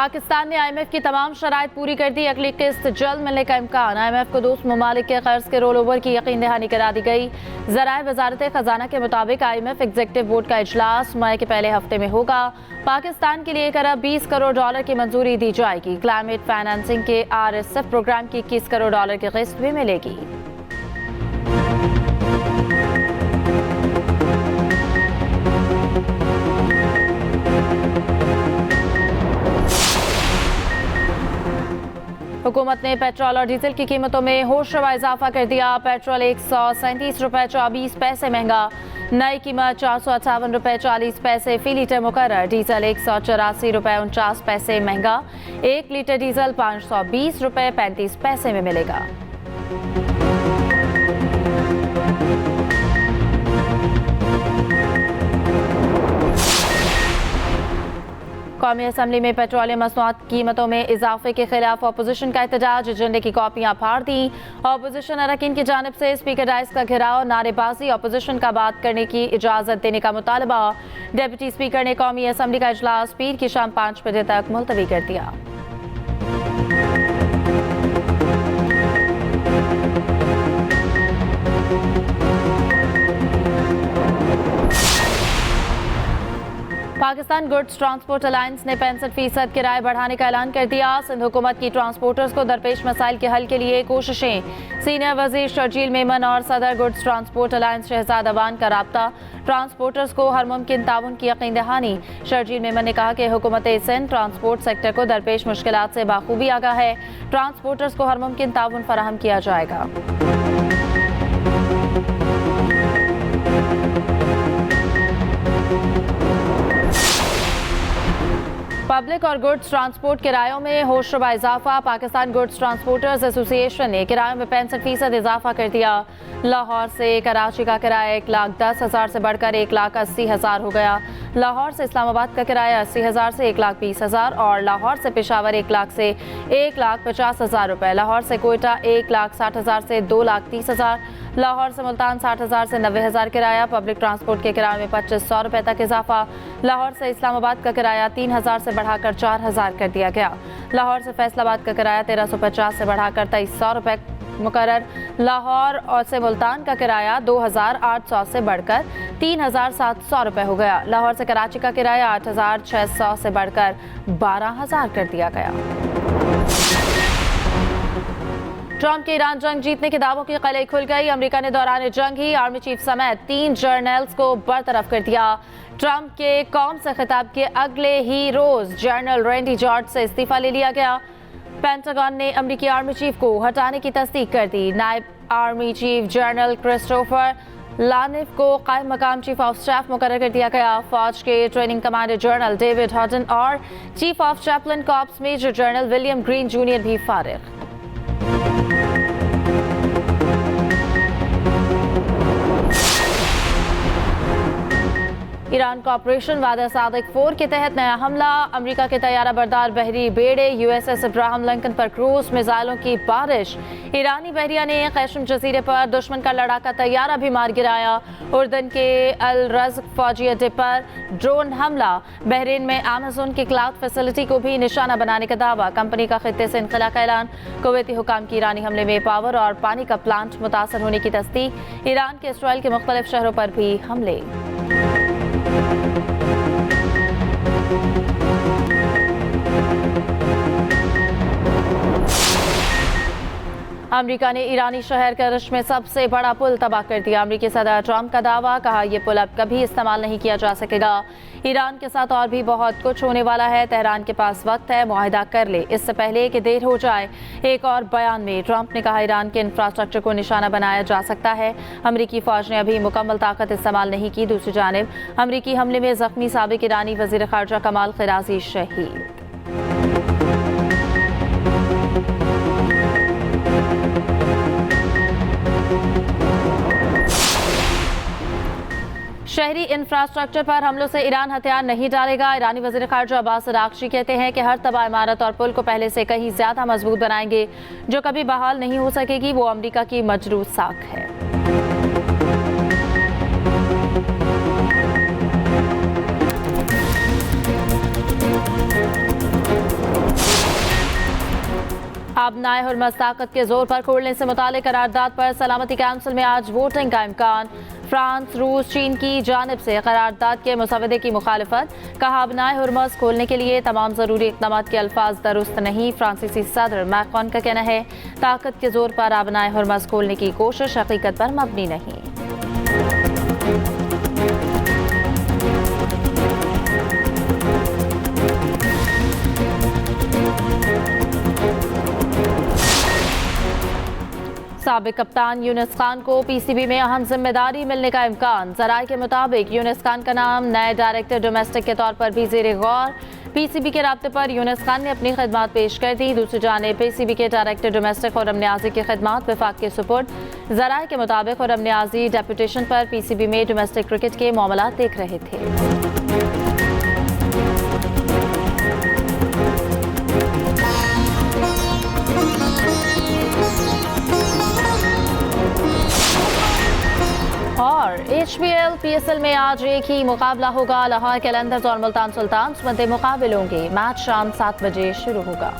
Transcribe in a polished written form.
पाकिस्तान ने IMF की तमाम शराइत पूरी कर दी। अगली किस्त जल्द मिलने का इम्कान। IMF को दोस्त ममालिक के कर्ज के रोल ओवर की यकीन दहानी करा दी गई। ज़राए वजारत खजाना के मुताबिक IMF एग्जीक्यूटिव बोर्ड का इजलास मई के पहले हफ्ते में होगा। पाकिस्तान के लिए 1 अरब 20 करोड़ डॉलर की मंजूरी दी जाएगी। क्लाइमेट फाइनेंसिंग के RSF प्रोग्राम की 21 करोड़ डॉलर की किस्त भी मिलेगी। हुकूमत ने पेट्रोल और डीजल की कीमतों में होशरबा इजाफा कर दिया। पेट्रोल 137 रुपये 24 पैसे महंगा, नई कीमत 458 रुपये 40 पैसे फी लीटर मुकर्रर। डीजल 184 रुपये 49 पैसे महंगा, 1 लीटर डीजल 520 रुपये 35 पैसे में मिलेगा। कौमी असम्बली में पेट्रोलियम मसनूआत कीमतों में इजाफे के खिलाफ अपोजिशन का एहतजाज। एजेंडे की कॉपियां फाड़ दी। अपोजिशन अरकान की जानिब से स्पीकर डाइस का घेराव, नारेबाजी, अपोजिशन का बात करने की इजाजत देने का मुतालबा। डिप्टी स्पीकर ने कौमी असम्बली का इजलास पीर की शाम 5 बजे तक मुलतवी कर दिया। पाकिस्तान गुड्स ट्रांसपोर्ट अलायंस ने 65% किराए बढ़ाने का ऐलान कर दिया। सिंध हुकूमत की ट्रांसपोर्टर्स को दरपेश मसाइल के हल के लिए कोशिशें। सीनियर वजीर शर्जील मेमन और सदर goods transport alliance Shahzad Awan का राब्ता। ट्रांसपोर्टर्स को हर मुमकिन ताउन की यकीन दहानी। शर्जील मेमन ने कहा कि हुकूमत सिंध ट्रांसपोर्ट सेक्टर को दरपेश मुश्किलात से बाखूबी आगाह है। ट्रांसपोर्टर्स को हर मुमकिन ताउन फराहम किया जाएगा। पब्लिक और गुड्स ट्रांसपोर्ट किरायों में होशरबा इजाफा। पाकिस्तान गुड्स ट्रांसपोर्टर्स एसोसिएशन ने किरायों में 65% इजाफा कर दिया। लाहौर से कराची का किराया 1,10,000 से बढ़कर 1,80,000 हो गया। लाहौर से इस्लामाबाद का किराया 80,000 से 1,20,000 और लाहौर से पेशावर 1 लाख से 1,50,000 रुपये। लाहौर से कोयटा 1,60,000 से 2,30,000। लाहौर से मुल्तान 60,000 से 90,000 किराया। पब्लिक ट्रांसपोर्ट के किराए में 2,500 रुपये तक इजाफा। लाहौर से इस्लामाबाद का किराया 3,000 से बढ़ाकर 4,000 कर दिया गया। लाहौर से फैसलाबाद का किराया 1,350 से बढ़ाकर 2,300 रुपये मुकर्रर। लाहौर और से मुल्तान का किराया 2,800 से बढ़कर 3,700 रुपये हो गया। लाहौर से कराची का किराया 8,600 से बढ़कर 12,000 कर दिया गया। ट्रंप के ईरान जंग जीतने के दावों की कलई खुल गई। अमेरिका ने दौरान जंग ही आर्मी चीफ समेत 3 जनरल्स को बरतरफ कर दिया। ट्रंप के कौम से खिताब के अगले ही रोज जनरल रैंडी जॉर्ज से इस्तीफा ले लिया गया। पेंटागन ने अमेरिकी आर्मी चीफ को हटाने की तस्दीक कर दी। नायब आर्मी चीफ जनरल क्रिस्टोफर लानिफ को कायम मकाम चीफ ऑफ स्टाफ मुकर्रर कर दिया गया। फौज के training commander general David Houghton और chief of chaplain corps major general William Green junior भी फारिग। ईरान का ऑपरेशन वादा सादिक 4 के तहत नया हमला। अमेरिका के तैयारा बरदार बहरी बेड़े USS इब्राहिम लिंकन पर क्रूज मिसाइलों की बारिश। ईरानी बहरिया ने कैशम जजीरे पर दुश्मन का लड़ाका तैयारा भी मार गिराया। उर्दन के अल रज़्क फौजी अड्डे पर ड्रोन हमला। बहरीन में अमेज़न की क्लाउड फैसिलिटी को भी निशाना बनाने का दावा। कंपनी का खित्ते से इनखला का ऐलान। कुवैती हुकाम की ईरानी हमले में पावर और पानी का प्लांट मुतासर होने की तस्दीक। ईरान के इसराइल के मुख्तलिफ शहरों पर भी हमले। अमेरिका ने ईरानी शहर करश में सबसे बड़ा पुल तबाह कर दिया। अमेरिकी सदर ट्रंप का दावा, कहा यह पुल अब कभी इस्तेमाल नहीं किया जा सकेगा। ईरान के साथ और भी बहुत कुछ होने वाला है। तेहरान के पास वक्त है, मुआहिदा कर ले इससे पहले कि देर हो जाए। एक और बयान में ट्रंप ने कहा ईरान के इंफ्रास्ट्रक्चर को निशाना बनाया जा सकता है। अमेरिकी फौज ने अभी मुकम्मल ताकत इस्तेमाल नहीं की। दूसरी जानिब अमेरिकी हमले में जख्मी साबिक ईरानी वजीर खारजा कमाल खराजी शहीद। शहरी इंफ्रास्ट्रक्चर पर हमलों से ईरान हथियार नहीं डालेगा। ईरानी वज़ीर ख़ारजा अब्बास अराग़ची कहते हैं कि हर तबाह इमारत और पुल को पहले से कहीं ज़्यादा मजबूत बनाएंगे। जो कभी बहाल नहीं हो सकेगी वो अमेरिका की मजरूह साख है। पाबनाए हुर्मस ताकत के जोर पर खोलने से मुतालिक करारदाद पर सलामती काउंसिल में आज वोटिंग का इम्कान। फ्रांस, रूस, चीन की जानिब से करारदाद के मुसवदे की मुखालफत। कहा पाबनाए हुर्मस खोलने के लिए तमाम ज़रूरी इक़दाम के अल्फाज दुरुस्त नहीं। फ्रांसीसी सदर मैक्रोन का कहना है ताकत के जोर पर पाबनाए हुर्मस खोलने की कोशिश हकीकत पर मबनी नहीं। साबिक कप्तान यूनिस खान को पीसीबी में अहम जिम्मेदारी मिलने का इम्कान। ज़राए के मुताबिक यूनिस खान का नाम नए डायरेक्टर डोमेस्टिक के तौर पर भी ज़ेरे गौर। पीसीबी के राब्ते पर यूनिस खान ने अपनी खिदमात पेश कर दी। दूसरी जानिब पीसीबी के डायरेक्टर डोमेस्टिक खुर्रम नियाज़ी की खिदमात विफाक के सुपुर्द। ज़राए के मुताबिक खुर्रम नियाज़ी डेपुटेशन पर पीसीबी में डोमेस्टिक क्रिकेट के मामला देख रहे थे। और HBL PSL में आज एक ही मुकाबला होगा। लाहौर कैलेंडर्स और मुल्तान सुल्तान्स मध्य मुकाबले होंगे। मैच शाम 7 बजे शुरू होगा।